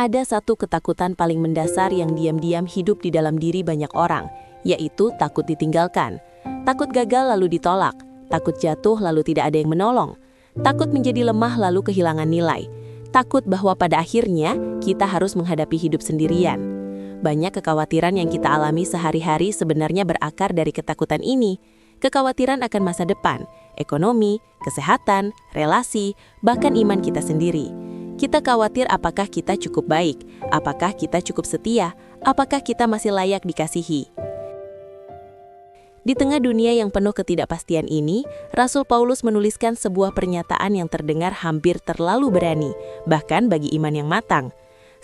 Ada satu ketakutan paling mendasar yang diam-diam hidup di dalam diri banyak orang, yaitu takut ditinggalkan. Takut gagal lalu ditolak, takut jatuh lalu tidak ada yang menolong, takut menjadi lemah lalu kehilangan nilai, takut bahwa pada akhirnya kita harus menghadapi hidup sendirian. Banyak kekhawatiran yang kita alami sehari-hari sebenarnya berakar dari ketakutan ini. Kekhawatiran akan masa depan, ekonomi, kesehatan, relasi, bahkan iman kita sendiri. Kita khawatir apakah kita cukup baik, apakah kita cukup setia, apakah kita masih layak dikasihi. Di tengah dunia yang penuh ketidakpastian ini, Rasul Paulus menuliskan sebuah pernyataan yang terdengar hampir terlalu berani, bahkan bagi iman yang matang.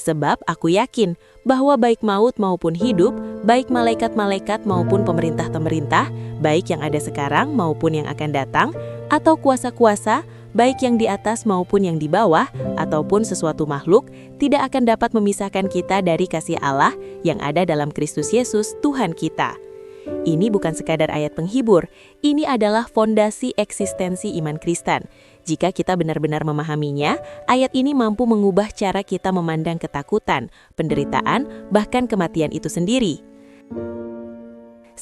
Sebab aku yakin bahwa baik maut maupun hidup, baik malaikat-malaikat maupun pemerintah-pemerintah, baik yang ada sekarang maupun yang akan datang, atau kuasa-kuasa, baik yang di atas maupun yang di bawah, ataupun sesuatu makhluk, tidak akan dapat memisahkan kita dari kasih Allah yang ada dalam Kristus Yesus, Tuhan kita. Ini bukan sekadar ayat penghibur, ini adalah fondasi eksistensi iman Kristen. Jika kita benar-benar memahaminya, ayat ini mampu mengubah cara kita memandang ketakutan, penderitaan, bahkan kematian itu sendiri.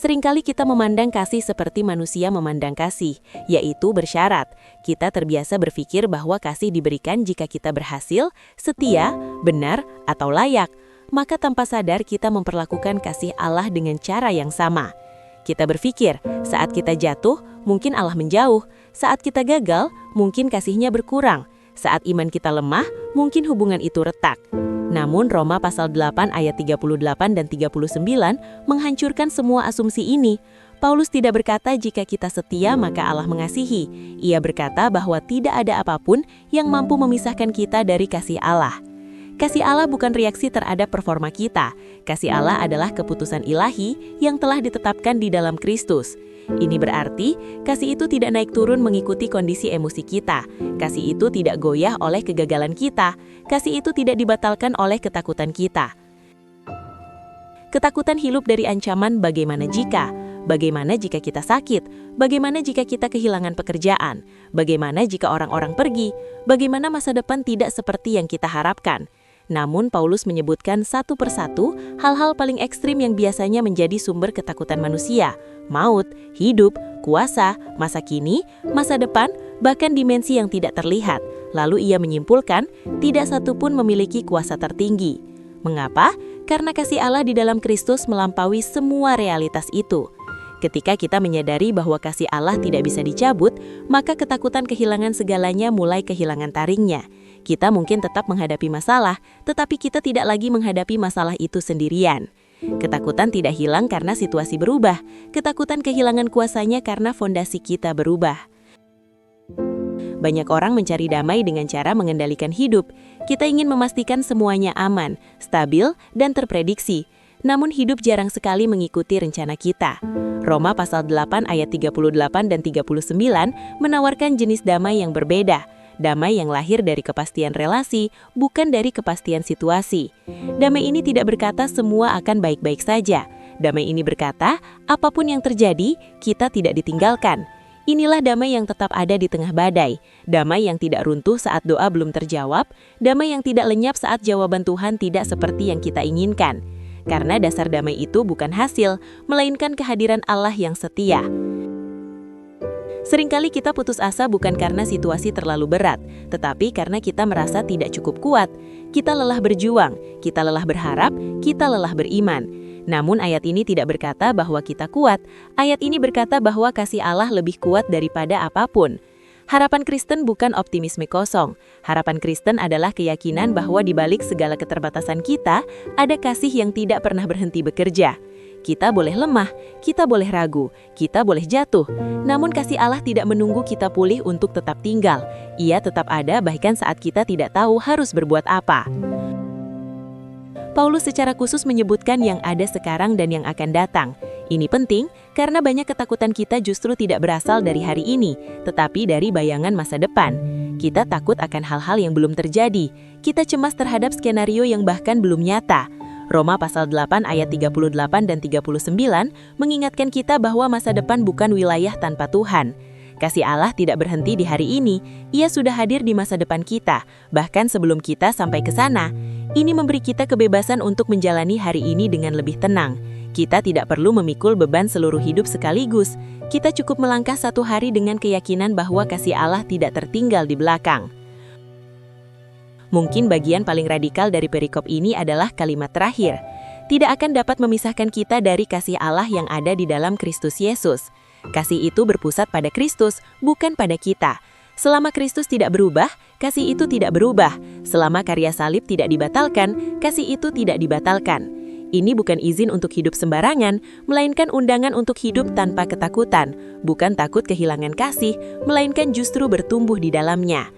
Seringkali kita memandang kasih seperti manusia memandang kasih, yaitu bersyarat. Kita terbiasa berpikir bahwa kasih diberikan jika kita berhasil, setia, benar, atau layak. Maka tanpa sadar kita memperlakukan kasih Allah dengan cara yang sama. Kita berpikir, saat kita jatuh, mungkin Allah menjauh. Saat kita gagal, mungkin kasihnya berkurang. Saat iman kita lemah, mungkin hubungan itu retak. Namun Roma pasal 8 ayat 38 dan 39 menghancurkan semua asumsi ini. Paulus tidak berkata jika kita setia maka Allah mengasihi. Ia berkata bahwa tidak ada apapun yang mampu memisahkan kita dari kasih Allah. Kasih Allah bukan reaksi terhadap performa kita. Kasih Allah adalah keputusan ilahi yang telah ditetapkan di dalam Kristus. Ini berarti, kasih itu tidak naik turun mengikuti kondisi emosi kita. Kasih itu tidak goyah oleh kegagalan kita. Kasih itu tidak dibatalkan oleh ketakutan kita. Ketakutan hidup dari ancaman bagaimana jika? Bagaimana jika kita sakit? Bagaimana jika kita kehilangan pekerjaan? Bagaimana jika orang-orang pergi? Bagaimana masa depan tidak seperti yang kita harapkan? Namun Paulus menyebutkan satu persatu hal-hal paling ekstrim yang biasanya menjadi sumber ketakutan manusia. Maut, hidup, kuasa, masa kini, masa depan, bahkan dimensi yang tidak terlihat. Lalu ia menyimpulkan, tidak satu pun memiliki kuasa tertinggi. Mengapa? Karena kasih Allah di dalam Kristus melampaui semua realitas itu. Ketika kita menyadari bahwa kasih Allah tidak bisa dicabut, maka ketakutan kehilangan segalanya mulai kehilangan taringnya. Kita mungkin tetap menghadapi masalah, tetapi kita tidak lagi menghadapi masalah itu sendirian. Ketakutan tidak hilang karena situasi berubah. Ketakutan kehilangan kuasanya karena fondasi kita berubah. Banyak orang mencari damai dengan cara mengendalikan hidup. Kita ingin memastikan semuanya aman, stabil, dan terprediksi. Namun hidup jarang sekali mengikuti rencana kita. Roma pasal 8 ayat 38 dan 39 menawarkan jenis damai yang berbeda. Damai yang lahir dari kepastian relasi, bukan dari kepastian situasi. Damai ini tidak berkata semua akan baik-baik saja. Damai ini berkata, apapun yang terjadi, kita tidak ditinggalkan. Inilah damai yang tetap ada di tengah badai. Damai yang tidak runtuh saat doa belum terjawab. Damai yang tidak lenyap saat jawaban Tuhan tidak seperti yang kita inginkan. Karena dasar damai itu bukan hasil, melainkan kehadiran Allah yang setia. Seringkali kita putus asa bukan karena situasi terlalu berat, tetapi karena kita merasa tidak cukup kuat. Kita lelah berjuang, kita lelah berharap, kita lelah beriman. Namun ayat ini tidak berkata bahwa kita kuat. Ayat ini berkata bahwa kasih Allah lebih kuat daripada apapun. Harapan Kristen bukan optimisme kosong. Harapan Kristen adalah keyakinan bahwa di balik segala keterbatasan kita, ada kasih yang tidak pernah berhenti bekerja. Kita boleh lemah, kita boleh ragu, kita boleh jatuh. Namun kasih Allah tidak menunggu kita pulih untuk tetap tinggal. Ia tetap ada bahkan saat kita tidak tahu harus berbuat apa. Paulus secara khusus menyebutkan yang ada sekarang dan yang akan datang. Ini penting karena banyak ketakutan kita justru tidak berasal dari hari ini, tetapi dari bayangan masa depan. Kita takut akan hal-hal yang belum terjadi. Kita cemas terhadap skenario yang bahkan belum nyata. Roma pasal 8 ayat 38 dan 39 mengingatkan kita bahwa masa depan bukan wilayah tanpa Tuhan. Kasih Allah tidak berhenti di hari ini, Ia sudah hadir di masa depan kita, bahkan sebelum kita sampai ke sana. Ini memberi kita kebebasan untuk menjalani hari ini dengan lebih tenang. Kita tidak perlu memikul beban seluruh hidup sekaligus. Kita cukup melangkah satu hari dengan keyakinan bahwa kasih Allah tidak tertinggal di belakang. Mungkin bagian paling radikal dari perikop ini adalah kalimat terakhir. Tidak akan dapat memisahkan kita dari kasih Allah yang ada di dalam Kristus Yesus. Kasih itu berpusat pada Kristus, bukan pada kita. Selama Kristus tidak berubah, kasih itu tidak berubah. Selama karya salib tidak dibatalkan, kasih itu tidak dibatalkan. Ini bukan izin untuk hidup sembarangan, melainkan undangan untuk hidup tanpa ketakutan. Bukan takut kehilangan kasih, melainkan justru bertumbuh di dalamnya.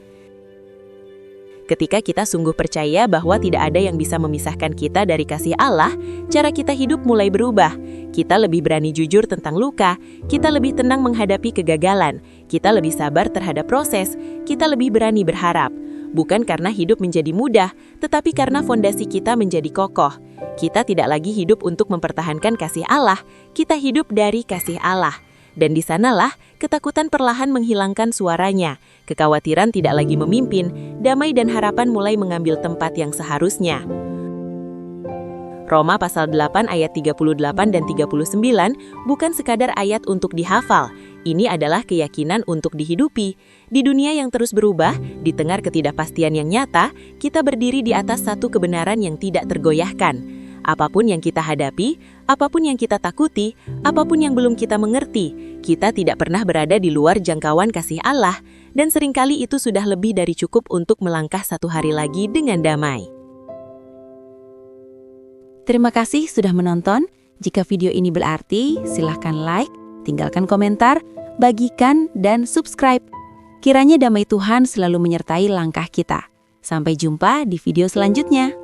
Ketika kita sungguh percaya bahwa tidak ada yang bisa memisahkan kita dari kasih Allah, cara kita hidup mulai berubah. Kita lebih berani jujur tentang luka, kita lebih tenang menghadapi kegagalan, kita lebih sabar terhadap proses, kita lebih berani berharap. Bukan karena hidup menjadi mudah, tetapi karena fondasi kita menjadi kokoh. Kita tidak lagi hidup untuk mempertahankan kasih Allah, kita hidup dari kasih Allah. Dan di sanalah ketakutan perlahan menghilangkan suaranya, kekhawatiran tidak lagi memimpin, damai dan harapan mulai mengambil tempat yang seharusnya. Roma pasal 8 ayat 38 dan 39 bukan sekadar ayat untuk dihafal, ini adalah keyakinan untuk dihidupi. Di dunia yang terus berubah, di tengah ketidakpastian yang nyata, kita berdiri di atas satu kebenaran yang tidak tergoyahkan. Apapun yang kita hadapi, apapun yang kita takuti, apapun yang belum kita mengerti, kita tidak pernah berada di luar jangkauan kasih Allah, dan seringkali itu sudah lebih dari cukup untuk melangkah satu hari lagi dengan damai. Terima kasih sudah menonton. Jika video ini berarti, silahkan like, tinggalkan komentar, bagikan, dan subscribe. Kiranya damai Tuhan selalu menyertai langkah kita. Sampai jumpa di video selanjutnya.